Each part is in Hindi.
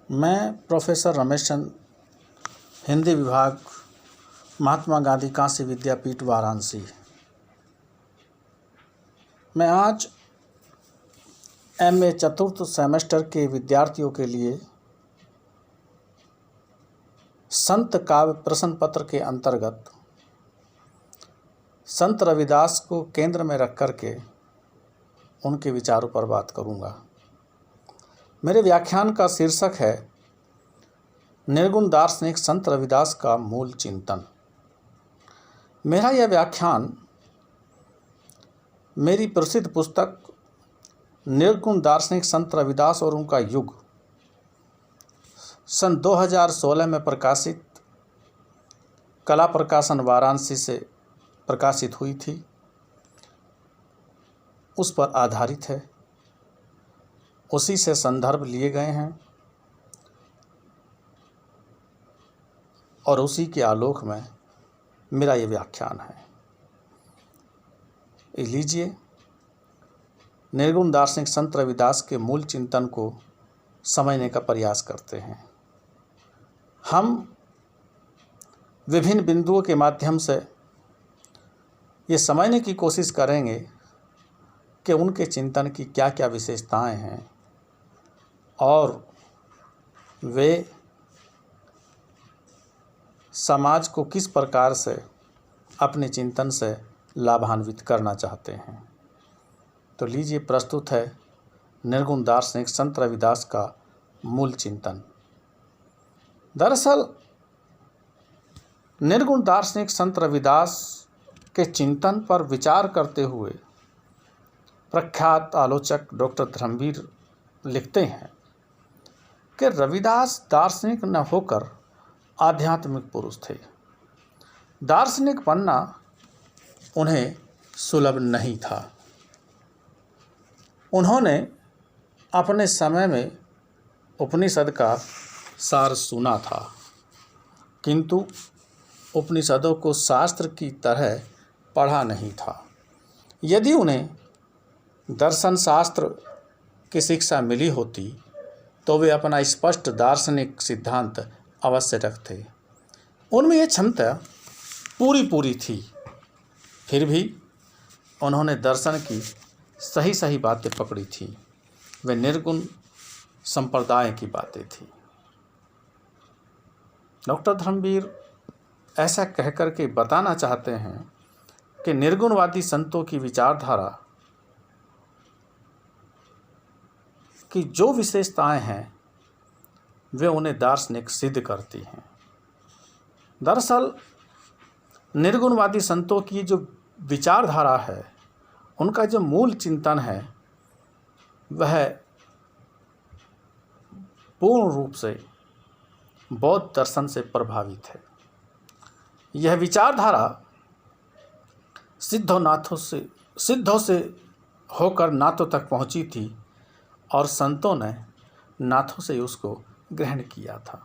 मैं प्रोफेसर रमेश चंद, हिंदी विभाग, महात्मा गांधी काशी विद्यापीठ वाराणसी। मैं आज एमए चतुर्थ सेमेस्टर के विद्यार्थियों के लिए संत काव्य प्रश्न पत्र के अंतर्गत संत रविदास को केंद्र में रख कर के उनके विचारों पर बात करूंगा। मेरे व्याख्यान का शीर्षक है निर्गुण दार्शनिक संत रविदास का मूल चिंतन। मेरा यह व्याख्यान मेरी प्रसिद्ध पुस्तक निर्गुण दार्शनिक संत रविदास और उनका युग सन 2016 में प्रकाशित कला प्रकाशन वाराणसी से प्रकाशित हुई थी, उस पर आधारित है। उसी से संदर्भ लिए गए हैं और उसी के आलोक में मेरा ये व्याख्यान है। लीजिए, निर्गुण दार्शनिक संत रविदास के मूल चिंतन को समझने का प्रयास करते हैं। हम विभिन्न बिंदुओं के माध्यम से ये समझने की कोशिश करेंगे कि उनके चिंतन की क्या क्या विशेषताएं हैं और वे समाज को किस प्रकार से अपने चिंतन से लाभान्वित करना चाहते हैं। तो लीजिए, प्रस्तुत है निर्गुण दार्शनिक संत रविदास का मूल चिंतन। दरअसल निर्गुण दार्शनिक संत रविदास के चिंतन पर विचार करते हुए प्रख्यात आलोचक डॉक्टर धर्मवीर लिखते हैं कि रविदास दार्शनिक न होकर आध्यात्मिक पुरुष थे। दार्शनिक बनना उन्हें सुलभ नहीं था। उन्होंने अपने समय में उपनिषद का सार सुना था, किंतु उपनिषदों को शास्त्र की तरह पढ़ा नहीं था। यदि उन्हें दर्शन शास्त्र की शिक्षा मिली होती तो वे अपना स्पष्ट दार्शनिक सिद्धांत अवश्य रखते। उनमें यह क्षमता पूरी थी, फिर भी उन्होंने दर्शन की सही बातें पकड़ी थी। वे निर्गुण संप्रदाय की बातें थी। डॉक्टर धर्मवीर ऐसा कहकर के बताना चाहते हैं कि निर्गुणवादी संतों की विचारधारा की जो विशेषताएं हैं वे उन्हें दार्शनिक सिद्ध करती हैं। दरअसल निर्गुणवादी संतों की जो विचारधारा है, उनका जो मूल चिंतन है, वह पूर्ण रूप से बौद्ध दर्शन से प्रभावित है। यह विचारधारा सिद्धों से होकर नाथों तक पहुंची थी और संतों ने नाथों से उसको ग्रहण किया था।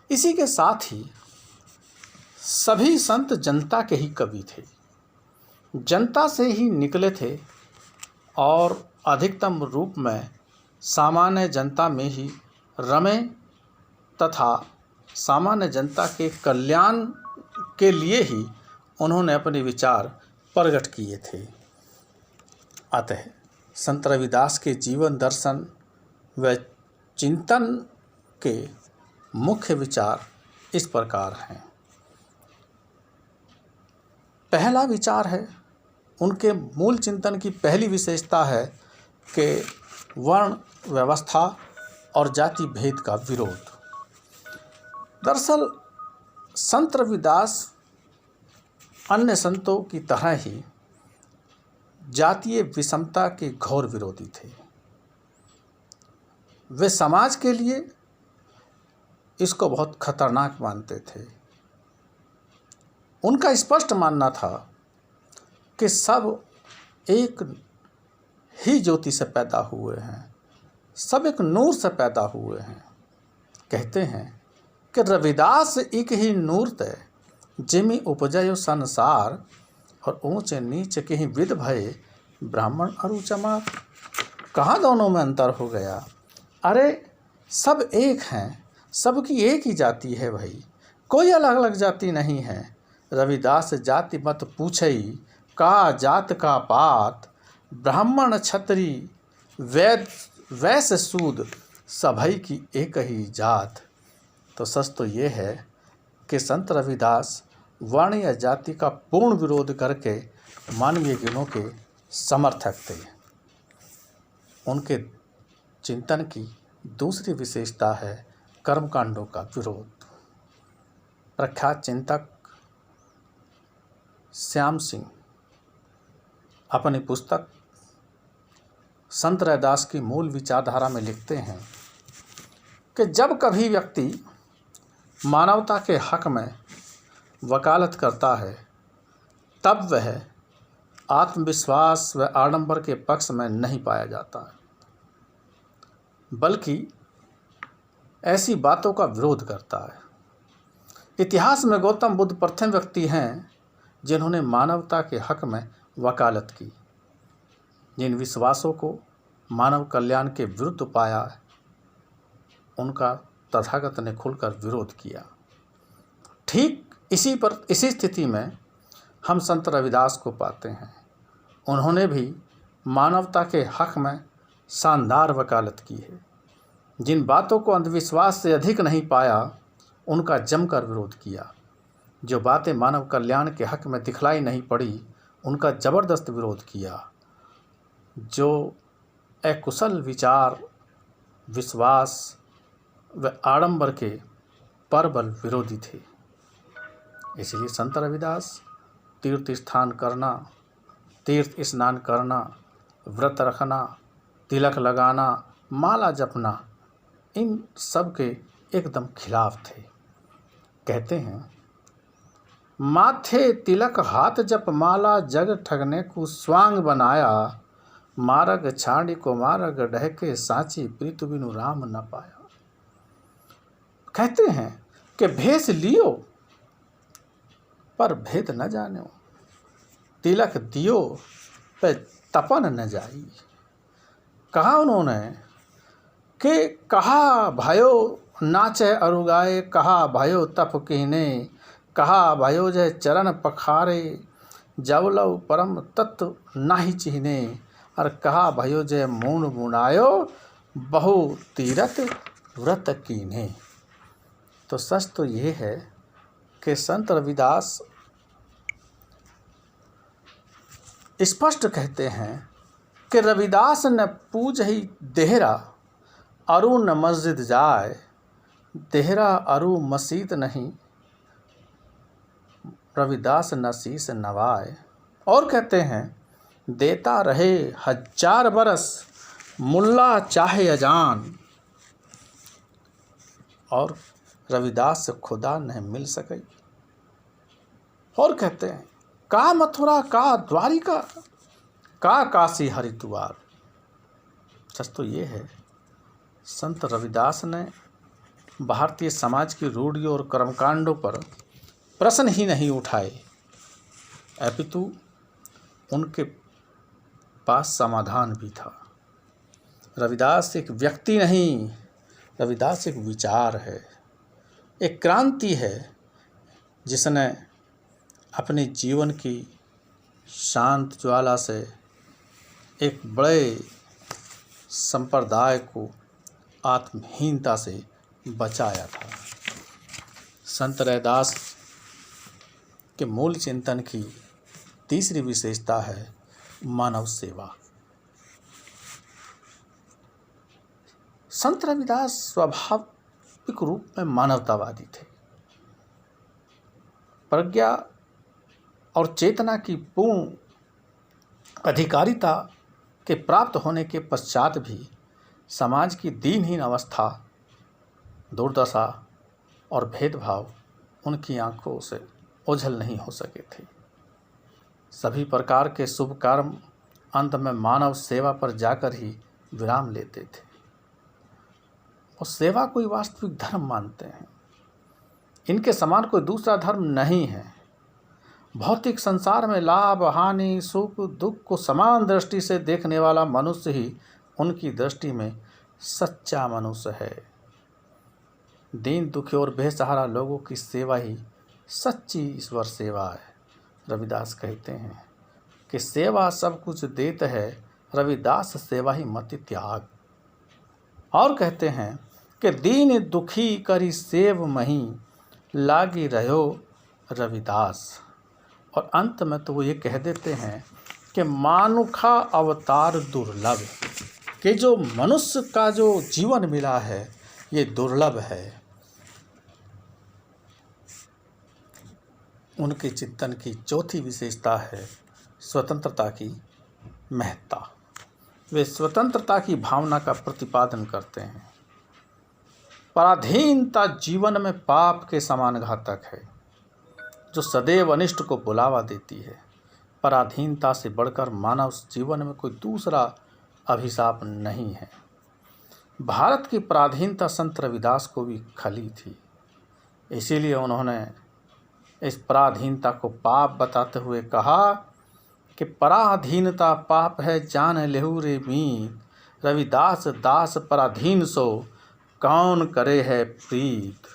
इसी के साथ ही सभी संत जनता के ही कवि थे, जनता से ही निकले थे और अधिकतम रूप में सामान्य जनता में ही रमे तथा सामान्य जनता के कल्याण के लिए ही उन्होंने अपने विचार प्रकट किए थे। अतः संत रविदास के जीवन दर्शन व चिंतन के मुख्य विचार इस प्रकार हैं। पहला विचार है, उनके मूल चिंतन की पहली विशेषता है कि वर्ण व्यवस्था और जाति भेद का विरोध। दरअसल संत रविदास अन्य संतों की तरह ही जातीय विषमता के घोर विरोधी थे। वे समाज के लिए इसको बहुत खतरनाक मानते थे। उनका स्पष्ट मानना था कि सब एक ही ज्योति से पैदा हुए हैं, सब एक नूर से पैदा हुए हैं। कहते हैं कि रविदास एक ही नूर ते जिमि उपजयो संसार, और ऊंचे नीच के ही विद भये ब्राह्मण और चमार। कहाँ दोनों में अंतर हो गया? अरे सब एक हैं, सबकी एक ही जाति है भाई, कोई अलग अलग जाति नहीं है। रविदास जाति मत पूछई, का जात का पात, ब्राह्मण क्षत्रि वैश्य सूद, सभई की एक ही जात। तो सच तो ये है कि संत रविदास वर्ण या जाति का पूर्ण विरोध करके मानवीय गुणों के समर्थक थे। उनके चिंतन की दूसरी विशेषता है कर्मकांडों का विरोध। प्रख्यात चिंतक श्याम सिंह अपनी पुस्तक संत रविदास की मूल विचारधारा में लिखते हैं कि जब कभी व्यक्ति मानवता के हक में वकालत करता है तब वह आत्मविश्वास व आडंबर के पक्ष में नहीं पाया जाता है, बल्कि ऐसी बातों का विरोध करता है। इतिहास में गौतम बुद्ध प्रथम व्यक्ति हैं जिन्होंने मानवता के हक में वकालत की। जिन विश्वासों को मानव कल्याण के विरुद्ध पाया, उनका तथागत ने खुलकर विरोध किया। ठीक इसी स्थिति में हम संत रविदास को पाते हैं। उन्होंने भी मानवता के हक में शानदार वकालत की है। जिन बातों को अंधविश्वास से अधिक नहीं पाया, उनका जमकर विरोध किया। जो बातें मानव कल्याण के हक में दिखलाई नहीं पड़ी, उनका जबरदस्त विरोध किया। जो अकुशल विचार, विश्वास व आडंबर के प्रबल विरोधी थे। इसलिए संत रविदास तीर्थ स्नान करना, व्रत रखना, तिलक लगाना, माला जपना, इन सब के एकदम खिलाफ थे। कहते हैं, माथे तिलक हाथ जप माला, जग ठगने को स्वांग बनाया, मारग छाड़ी को मारग डहके, साची प्रीत बिनु राम न पाया। कहते हैं कि भेष लियो पर भेद न जानो, तिलक दियो पे तपन न जाई। कहा उन्होंने कि कहा भयो नाचे अरुगाए, कहा भयो तप कीने, कहा भयो जय चरण पखारे, जवलव परम तत्व नाही चिन्हे, और कहा भयो जय मून मुनायो, बहु तीरथ व्रत कीने। तो सच तो ये है कि संत रविदास स्पष्ट कहते हैं कि रविदास न पूज ही देहरा, अरु न मस्जिद जाए, देहरा अरु मस्जिद नहीं, रविदास न शीस नवाए। और कहते हैं, देता रहे 1000 बरस, मुल्ला चाहे अजान, और रविदास से खुदा नहीं मिल सके। और कहते हैं, का मथुरा का द्वारिका, का काशी हरिद्वार। सच तो ये है, संत रविदास ने भारतीय समाज की रूढ़ियों और कर्मकांडों पर प्रश्न ही नहीं उठाए, अपितु उनके पास समाधान भी था। रविदास एक व्यक्ति नहीं, रविदास एक विचार है, एक क्रांति है, जिसने अपने जीवन की शांत ज्वाला से एक बड़े संप्रदाय को आत्महीनता से बचाया था। संत रविदास के मूल चिंतन की तीसरी विशेषता है मानव सेवा। संत रविदास स्वाभाविक रूप में मानवतावादी थे। प्रज्ञा और चेतना की पूर्ण अधिकारिता के प्राप्त होने के पश्चात भी समाज की दीनहीन अवस्था, दुर्दशा और भेदभाव उनकी आंखों से ओझल नहीं हो सके थे। सभी प्रकार के शुभ कर्म अंत में मानव सेवा पर जाकर ही विराम लेते थे। और सेवा कोई वास्तविक धर्म मानते हैं। इनके समान कोई दूसरा धर्म नहीं है। भौतिक संसार में लाभ, हानि, सुख, दुख को समान दृष्टि से देखने वाला मनुष्य ही उनकी दृष्टि में सच्चा मनुष्य है। दीन दुखी और बेसहारा लोगों की सेवा ही सच्ची ईश्वर सेवा है। रविदास कहते हैं कि सेवा सब कुछ देत है, रविदास सेवा ही मति त्याग। और कहते हैं कि दीन दुखी करी सेव मही, लागी रहो रविदास। और अंत में तो वो ये कह देते हैं कि मानुखा अवतार दुर्लभ, कि जो मनुष्य का जो जीवन मिला है ये दुर्लभ है। उनके चिंतन की चौथी विशेषता है स्वतंत्रता की महत्ता। वे स्वतंत्रता की भावना का प्रतिपादन करते हैं। पराधीनता जीवन में पाप के समान घातक है, जो सदैव अनिष्ट को बुलावा देती है। पराधीनता से बढ़कर मानव जीवन में कोई दूसरा अभिशाप नहीं है। भारत की पराधीनता संत रविदास को भी खली थी, इसीलिए उन्होंने इस पराधीनता को पाप बताते हुए कहा कि पराधीनता पाप है जान लेहु रे मीत, रविदास दास पराधीन सो कौन करे है प्रीत।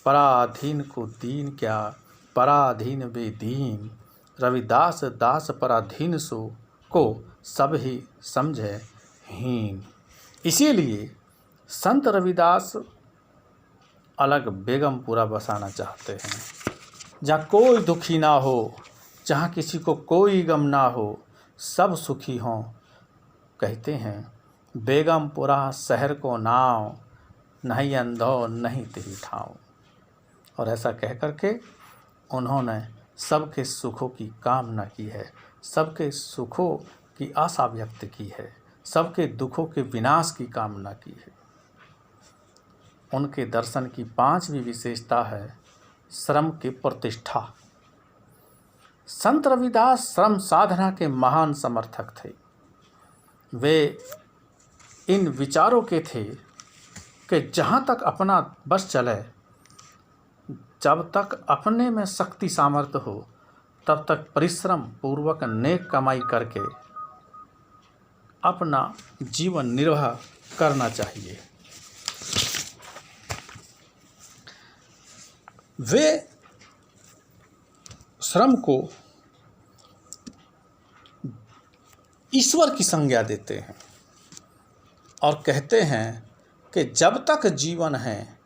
पराधीन को दीन क्या, पराधीन बेदीन, रविदास दास पराधीन सो को सब ही समझे हीन। इसीलिए संत रविदास अलग बेगमपुरा बसाना चाहते हैं, जहाँ कोई दुखी ना हो, जहाँ किसी को कोई गम ना हो, सब सुखी हों। कहते हैं बेगमपुरा शहर को नाव, नहीं अंधो नहीं तेरी ठाव। और ऐसा कह करके उन्होंने सबके सुखों की कामना की है, सबके सुखों की आशा व्यक्त की है, सबके दुखों के विनाश की कामना की है। उनके दर्शन की पांचवी विशेषता है श्रम की प्रतिष्ठा। संत रविदास श्रम साधना के महान समर्थक थे। वे इन विचारों के थे कि जहाँ तक अपना बस चले, जब तक अपने में शक्ति सामर्थ्य हो, तब तक परिश्रम पूर्वक नेक कमाई करके अपना जीवन निर्वाह करना चाहिए। वे श्रम को ईश्वर की संज्ञा देते हैं और कहते हैं कि जब तक जीवन है